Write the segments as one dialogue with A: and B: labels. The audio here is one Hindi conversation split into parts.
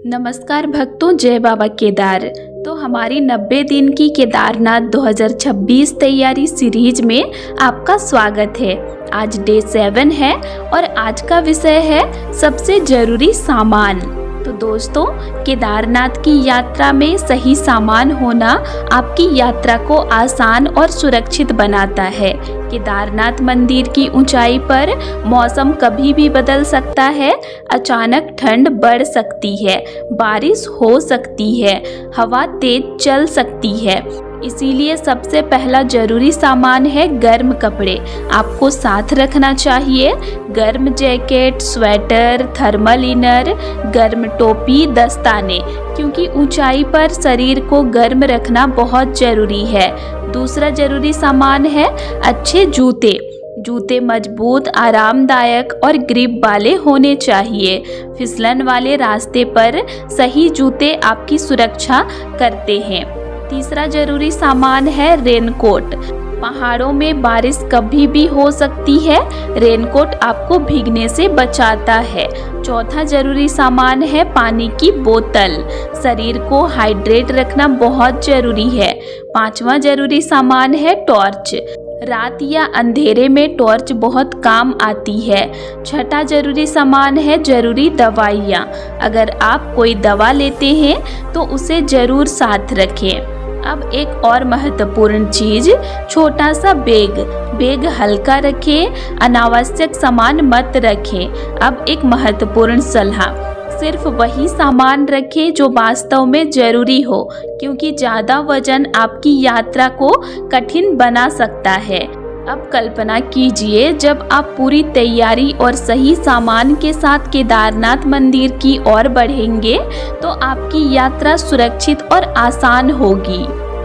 A: नमस्कार भक्तों, जय बाबा केदार। तो हमारी 90 दिन की केदारनाथ 2026 तैयारी सीरीज में आपका स्वागत है। आज डे 7 है और आज का विषय है सबसे जरूरी सामान। तो दोस्तों, केदारनाथ की यात्रा में सही सामान होना आपकी यात्रा को आसान और सुरक्षित बनाता है। केदारनाथ मंदिर की ऊंचाई पर मौसम कभी भी बदल सकता है। अचानक ठंड बढ़ सकती है, बारिश हो सकती है, हवा तेज चल सकती है। इसीलिए सबसे पहला जरूरी सामान है गर्म कपड़े। आपको साथ रखना चाहिए गर्म जैकेट, स्वेटर, थर्मल इनर, गर्म टोपी, दस्ताने, क्योंकि ऊंचाई पर शरीर को गर्म रखना बहुत जरूरी है। दूसरा जरूरी सामान है अच्छे जूते। जूते मजबूत, आरामदायक और ग्रिप वाले होने चाहिए। फिसलन वाले रास्ते पर सही जूते आपकी सुरक्षा करते हैं। तीसरा जरूरी सामान है रेनकोट। पहाड़ों में बारिश कभी भी हो सकती है। रेनकोट आपको भीगने से बचाता है। चौथा जरूरी सामान है पानी की बोतल। शरीर को हाइड्रेट रखना बहुत जरूरी है। पांचवा जरूरी सामान है टॉर्च। रात या अंधेरे में टॉर्च बहुत काम आती है। छठा जरूरी सामान है जरूरी दवाइयाँ। अगर आप कोई दवा लेते हैं तो उसे जरूर साथ रखें। अब एक और महत्वपूर्ण चीज, छोटा सा बैग हल्का रखें, अनावश्यक सामान मत रखें। अब एक महत्वपूर्ण सलाह, सिर्फ वही सामान रखें जो वास्तव में जरूरी हो, क्योंकि ज़्यादा वजन आपकी यात्रा को कठिन बना सकता है। अब कल्पना कीजिए, जब आप पूरी तैयारी और सही सामान के साथ केदारनाथ मंदिर की ओर बढ़ेंगे तो आपकी यात्रा सुरक्षित और आसान होगी।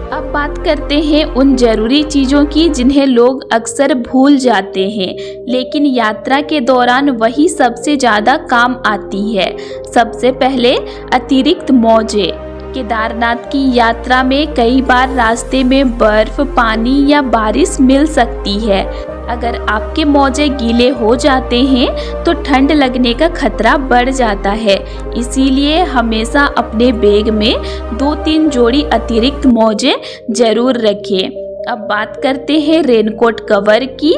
A: अब बात करते हैं उन जरूरी चीज़ों की जिन्हें लोग अक्सर भूल जाते हैं, लेकिन यात्रा के दौरान वही सबसे ज़्यादा काम आती है। सबसे पहले अतिरिक्त मोजे। केदारनाथ की यात्रा में कई बार रास्ते में बर्फ, पानी या बारिश मिल सकती है। अगर आपके मोजे गीले हो जाते हैं तो ठंड लगने का खतरा बढ़ जाता है। इसीलिए हमेशा अपने बैग में 2-3 जोड़ी अतिरिक्त मोजे जरूर रखें। अब बात करते हैं रेनकोट कवर की।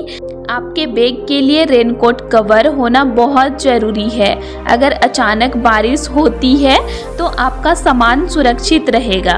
A: आपके बैग के लिए रेनकोट कवर होना बहुत ज़रूरी है। अगर अचानक बारिश होती है तो आपका सामान सुरक्षित रहेगा।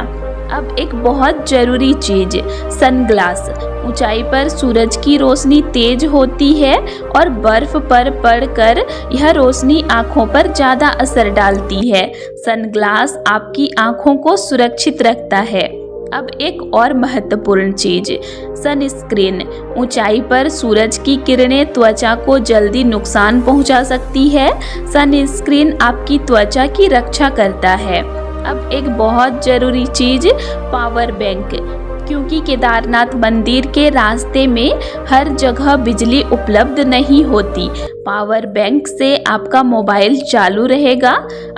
A: अब एक बहुत ज़रूरी चीज़, सनग्लास। ऊंचाई पर सूरज की रोशनी तेज होती है और बर्फ पर पड़कर यह रोशनी आँखों पर ज़्यादा असर डालती है। सनग्लास आपकी आँखों को सुरक्षित रखता है। अब एक और महत्वपूर्ण चीज, सनस्क्रीन। ऊंचाई पर सूरज की किरणें त्वचा को जल्दी नुकसान पहुंचा सकती है। सनस्क्रीन आपकी त्वचा की रक्षा करता है। अब एक बहुत जरूरी चीज, पावर बैंक, क्योंकि केदारनाथ मंदिर के रास्ते में हर जगह बिजली उपलब्ध नहीं होती। पावर बैंक से आपका मोबाइल चालू रहेगा।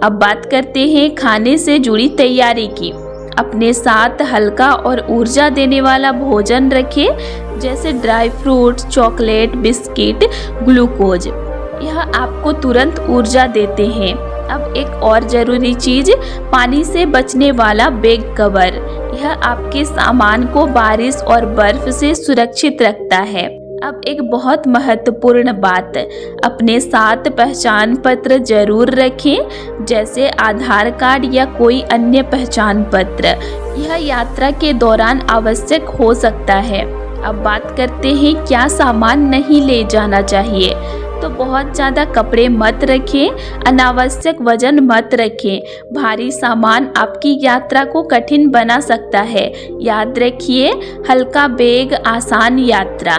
A: अब बात करते हैं खाने से जुड़ी तैयारी की। अपने साथ हल्का और ऊर्जा देने वाला भोजन रखें, जैसे dry fruits, chocolate, biscuit, glucose. यह आपको तुरंत ऊर्जा देते हैं। अब एक और ज़रूरी चीज़, पानी से बचने वाला बैग कवर। यह आपके सामान को बारिश और बर्फ से सुरक्षित रखता है। अब एक बहुत महत्वपूर्ण बात, अपने साथ पहचान पत्र जरूर रखें, जैसे आधार कार्ड या कोई अन्य पहचान पत्र। यह यात्रा के दौरान आवश्यक हो सकता है। अब बात करते हैं क्या सामान नहीं ले जाना चाहिए। तो बहुत ज़्यादा कपड़े मत रखें, अनावश्यक वजन मत रखें। भारी सामान आपकी यात्रा को कठिन बना सकता है। याद रखिए, हल्का बैग, आसान यात्रा।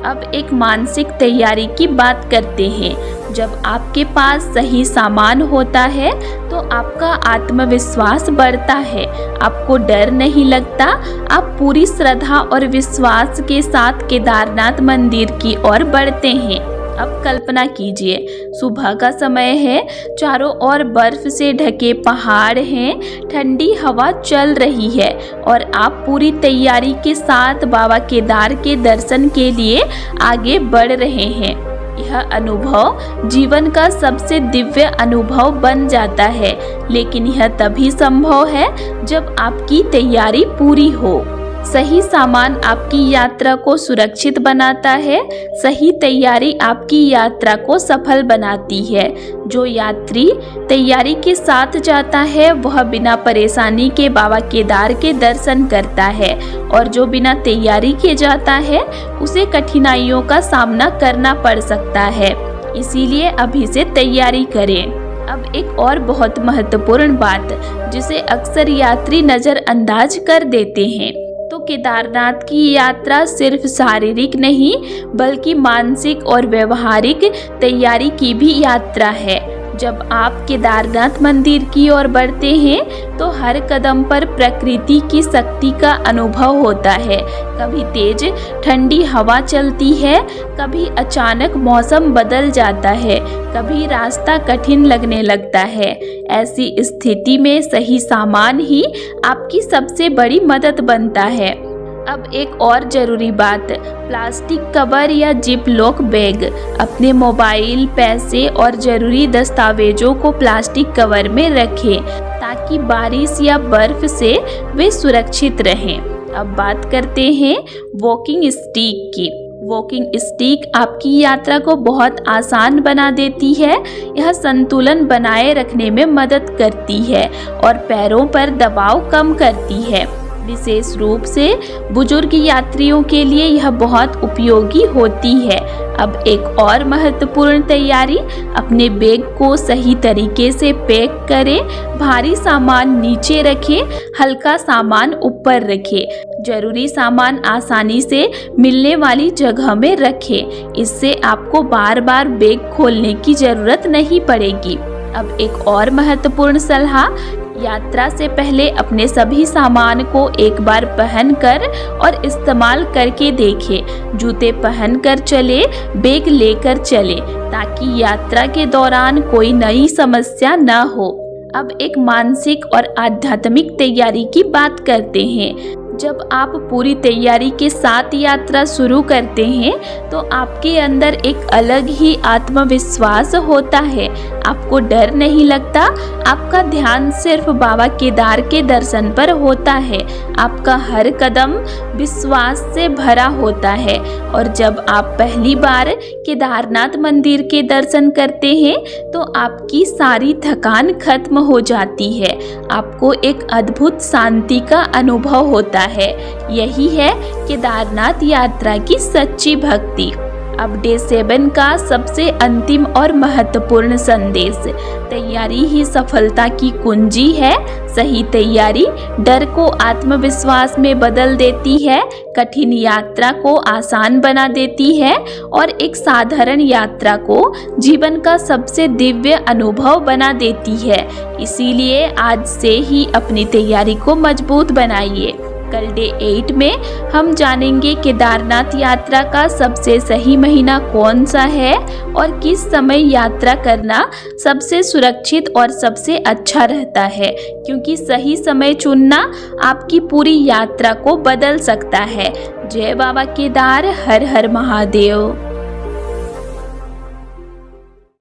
A: अब एक मानसिक तैयारी की बात करते हैं। जब आपके पास सही सामान होता है तो आपका आत्मविश्वास बढ़ता है। आपको डर नहीं लगता। आप पूरी श्रद्धा और विश्वास के साथ केदारनाथ मंदिर की ओर बढ़ते हैं। अब कल्पना कीजिए, सुबह का समय है, चारों ओर बर्फ से ढके पहाड़ हैं, ठंडी हवा चल रही है और आप पूरी तैयारी के साथ बाबा केदार के दर्शन के लिए आगे बढ़ रहे हैं। यह अनुभव जीवन का सबसे दिव्य अनुभव बन जाता है, लेकिन यह तभी संभव है जब आपकी तैयारी पूरी हो। सही सामान आपकी यात्रा को सुरक्षित बनाता है। सही तैयारी आपकी यात्रा को सफल बनाती है। जो यात्री तैयारी के साथ जाता है वह बिना परेशानी के बाबा केदार के दर्शन करता है, और जो बिना तैयारी के जाता है उसे कठिनाइयों का सामना करना पड़ सकता है। इसीलिए अभी से तैयारी करें। अब एक और बहुत महत्वपूर्ण बात जिसे अक्सर यात्री नज़रअंदाज कर देते हैं, तो केदारनाथ की यात्रा सिर्फ शारीरिक नहीं बल्कि मानसिक और व्यवहारिक तैयारी की भी यात्रा है। जब आप केदारनाथ मंदिर की ओर बढ़ते हैं तो हर कदम पर प्रकृति की शक्ति का अनुभव होता है। कभी तेज ठंडी हवा चलती है, कभी अचानक मौसम बदल जाता है, कभी रास्ता कठिन लगने लगता है। ऐसी स्थिति में सही सामान ही आपकी सबसे बड़ी मदद बनता है। अब एक और ज़रूरी बात, प्लास्टिक कवर या जिप लॉक बैग। अपने मोबाइल, पैसे और ज़रूरी दस्तावेजों को प्लास्टिक कवर में रखें ताकि बारिश या बर्फ से वे सुरक्षित रहें। अब बात करते हैं वॉकिंग स्टिक की। वॉकिंग स्टिक आपकी यात्रा को बहुत आसान बना देती है। यह संतुलन बनाए रखने में मदद करती है और पैरों पर दबाव कम करती है। विशेष रूप से बुजुर्ग यात्रियों के लिए यह बहुत उपयोगी होती है। अब एक और महत्वपूर्ण तैयारी, अपने बैग को सही तरीके से पैक करें। भारी सामान नीचे रखें, हल्का सामान ऊपर रखें। जरूरी सामान आसानी से मिलने वाली जगह में रखें। इससे आपको बार बार बैग खोलने की ज़रूरत नहीं पड़ेगी। अब एक और महत्वपूर्ण सलाह, यात्रा से पहले अपने सभी सामान को एक बार पहनकर और इस्तेमाल करके देखें। जूते पहनकर चले, बैग लेकर चले ताकि यात्रा के दौरान कोई नई समस्या न हो। अब एक मानसिक और आध्यात्मिक तैयारी की बात करते हैं। जब आप पूरी तैयारी के साथ यात्रा शुरू करते हैं तो आपके अंदर एक अलग ही आत्मविश्वास होता है। आपको डर नहीं लगता, आपका ध्यान सिर्फ बाबा केदार के दर्शन पर होता है। आपका हर कदम विश्वास से भरा होता है, और जब आप पहली बार केदारनाथ मंदिर के दर्शन करते हैं तो आपकी सारी थकान खत्म हो जाती है। आपको एक अद्भुत शांति का अनुभव होता है। यही है केदारनाथ यात्रा की सच्ची भक्ति। अब डे 7 का सबसे अंतिम और महत्वपूर्ण संदेश, तैयारी ही सफलता की कुंजी है। सही तैयारी डर को आत्मविश्वास में बदल देती है, कठिन यात्रा को आसान बना देती है और एक साधारण यात्रा को जीवन का सबसे दिव्य अनुभव बना देती है। इसीलिए आज से ही अपनी तैयारी को मजबूत बनाइए। कल डे 8 में हम जानेंगे केदारनाथ यात्रा का सबसे सही महीना कौन सा है और किस समय यात्रा करना सबसे सुरक्षित और सबसे अच्छा रहता है, क्योंकि सही समय चुनना आपकी पूरी यात्रा को बदल सकता है। जय बाबा केदार, हर हर महादेव।